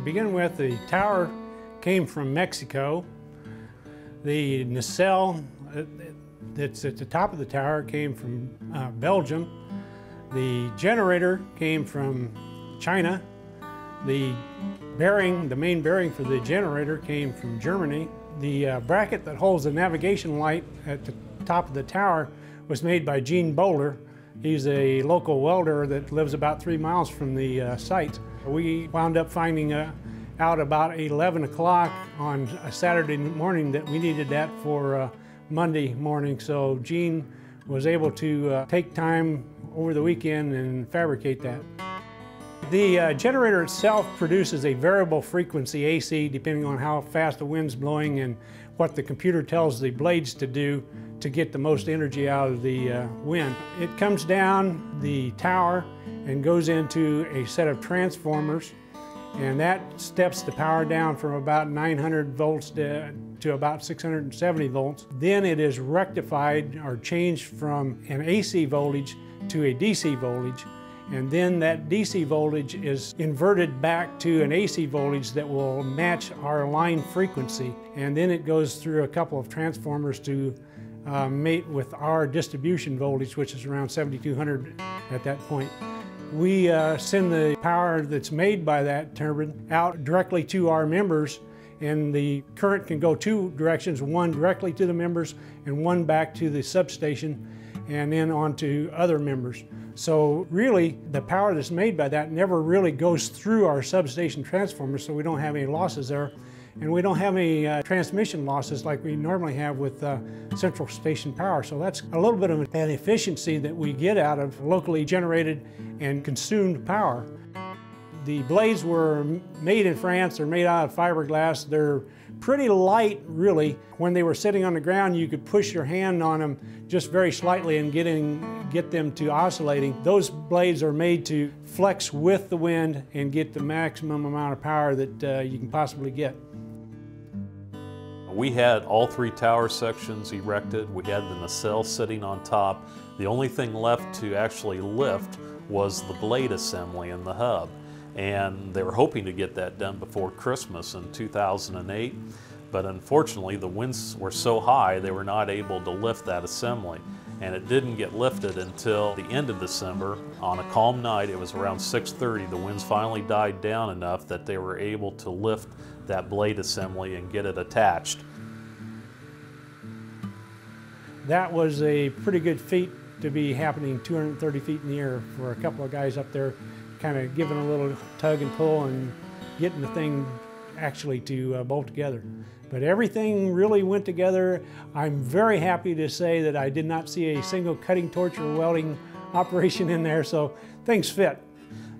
To begin with, the tower came from Mexico. The nacelle that's at the top of the tower came from Belgium. The generator came from China. The bearing, the main bearing for the generator came from Germany. The bracket that holds the navigation light at the top of the tower was made by Gene Bowler. He's a local welder that lives about 3 miles from the site. We wound up finding out about 11 o'clock on a Saturday morning that we needed that for Monday morning. So Gene was able to take time over the weekend and fabricate that. The generator itself produces a variable frequency AC depending on how fast the wind's blowing and what the computer tells the blades to do to get the most energy out of the wind. It comes down the tower and goes into a set of transformers, and that steps the power down from about 900 volts to about 670 volts. Then it is rectified or changed from an AC voltage to a DC voltage, and then that DC voltage is inverted back to an AC voltage that will match our line frequency, and then it goes through a couple of transformers to mate with our distribution voltage, which is around 7200 at that point. We send the power that's made by that turbine out directly to our members, and the current can go two directions, one directly to the members and one back to the substation and then on to other members. So really, the power that's made by that never really goes through our substation transformers, so we don't have any losses there. And we don't have any transmission losses like we normally have with central station power. So that's a little bit of an efficiency that we get out of locally generated and consumed power. The blades were made in France. They're made out of fiberglass. They're pretty light, really. When they were sitting on the ground, you could push your hand on them just very slightly and get them to oscillating. Those blades are made to flex with the wind and get the maximum amount of power that you can possibly get. We had all three tower sections erected. We had the nacelle sitting on top. The only thing left to actually lift was the blade assembly and the hub. And they were hoping to get that done before Christmas in 2008. But unfortunately, the winds were so high, they were not able to lift that assembly. And it didn't get lifted until the end of December. On a calm night, it was around 6:30, the winds finally died down enough that they were able to lift that blade assembly and get it attached. That was a pretty good feat to be happening 230 feet in the air for a couple of guys up there kind of giving a little tug and pull and getting the thing actually to bolt together. But everything really went together. I'm very happy to say that I did not see a single cutting torch or welding operation in there, so things fit.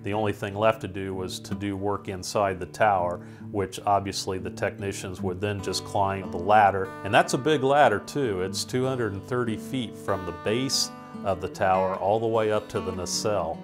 The only thing left to do was to do work inside the tower, which obviously the technicians would then just climb the ladder. And that's a big ladder too. It's 230 feet from the base of the tower all the way up to the nacelle.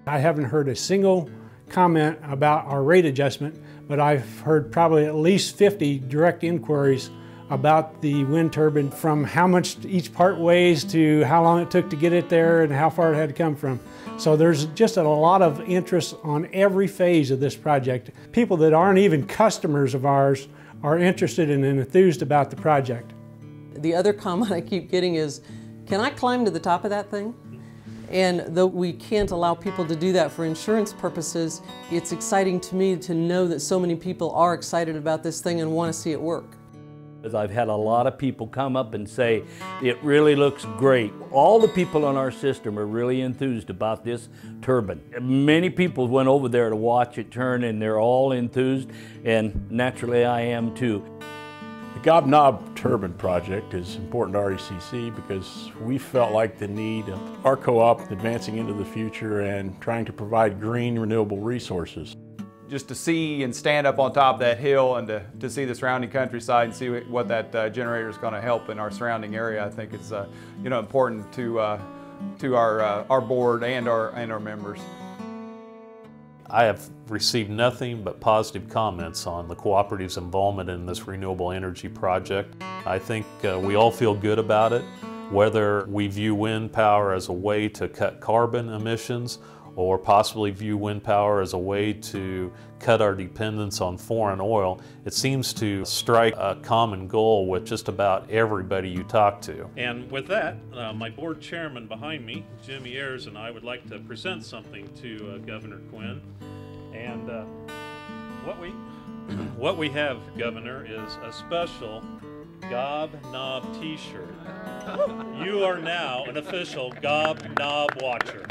I haven't heard a single comment about our rate adjustment, but I've heard probably at least 50 direct inquiries about the wind turbine, from how much each part weighs to how long it took to get it there and how far it had to come from. So there's just a lot of interest on every phase of this project. People that aren't even customers of ours are interested and enthused about the project. The other comment I keep getting is, can I climb to the top of that thing? And though we can't allow people to do that for insurance purposes, it's exciting to me to know that so many people are excited about this thing and want to see it work. I've had a lot of people come up and say, it really looks great. All the people on our system are really enthused about this turbine. Many people went over there to watch it turn and they're all enthused, and naturally I am too. The GobNob turbine project is important to RECC because we felt like the need of our co-op advancing into the future and trying to provide green, renewable resources. Just to see and stand up on top of that hill and to see the surrounding countryside and see what that generator is going to help in our surrounding area, I think it's important to our board and our members. I have received nothing but positive comments on the Cooperative's involvement in this renewable energy project. I think we all feel good about it, whether we view wind power as a way to cut carbon emissions or possibly view wind power as a way to cut our dependence on foreign oil, it seems to strike a common goal with just about everybody you talk to. And with that, my board chairman behind me, Jim Ayers, and I would like to present something to Governor Quinn. And what we have, Governor, is a special GobNob t-shirt. You are now an official GobNob watcher.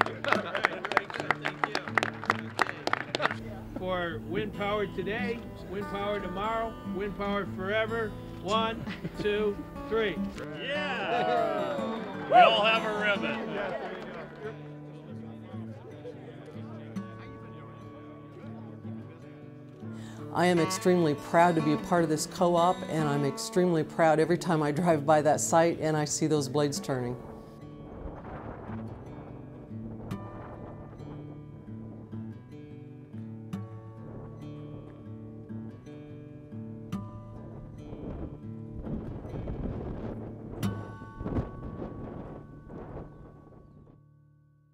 For wind power today, wind power tomorrow, wind power forever. 1, 2, 3. Yeah! We all have a ribbon. I am extremely proud to be a part of this co-op, and I'm extremely proud every time I drive by that site and I see those blades turning.